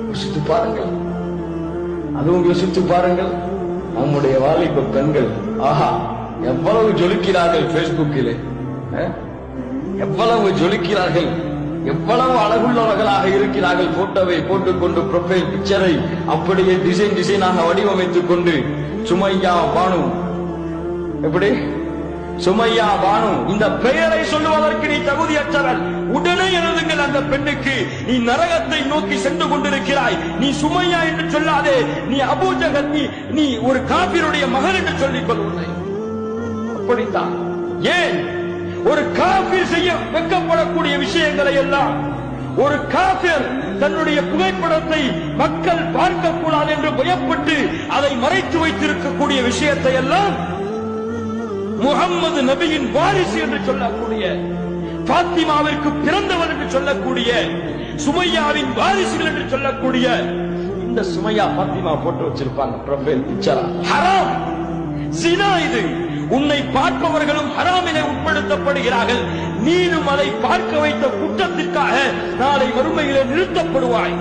யோசித்து பாருங்கள். அதுவும் யோசித்து பாருங்கள், நம்முடைய வாலிப பெண்கள் ஆஹா எவ்வளவு ஜொலிக்கிறார்கள் பேஸ்புக்கிலே, எவ்வளவு ஜொலிக்கிறார்கள், எவ்வளவு அழகுள்ளவர்களாக இருக்கிறார்கள். போட்டோவை போட்டுக்கொண்டு ப்ரொஃபைல் பிக்சரை அப்படியே டிசைனாக வடிவமைத்துக் கொண்டு சுமையா பானு, எப்படி சுமையா பானு இந்த பெயரை சொல்லுவதற்கு நீ தகுதியற்றவள். உடனே எழுதுங்கள் அந்த பெண்ணுக்கு, நீ நரகத்தை நோக்கி சென்று கொண்டிருக்கிறாய், நீ சுமையா என்று சொல்லாதே, நீ அபூஜஹல், நீ ஒரு காபிருடைய மகன் என்று சொல்லிக் கொள்வதை. அப்படித்தான். ஏன் ஒரு காபிர் செய்ய வெட்கப்படக்கூடிய விஷயங்களை எல்லாம் ஒரு காபிர் தன்னுடைய புகைப்படத்தை மக்கள் பார்க்க கூடாது என்று பயப்பட்டு அதை மறைத்து வைத்திருக்கக்கூடிய விஷயத்தை எல்லாம் முகம்மது நபியின் வாரிசு என்று சொல்லக்கூடிய, பாத்திமாவிற்கு பிறந்தவர் என்று சொல்லக்கூடிய, சுமையாவின் வாரிசுகள் என்று சொல்லக்கூடிய இந்த சுமையா பாத்திமா போட்டு வச்சிருப்பாங்க ப்ரொஃபைல் பிக்சரா. ஹராம், ஜினா. இது உன்னை பார்ப்பவர்களும் ஹராமிலே உட்படுத்தப்படுகிறார்கள். நீனும் அதை பார்க்க வைத்த குற்றத்திற்காக நாளை மறுமையிலே நிறுத்தப்படுவாய்.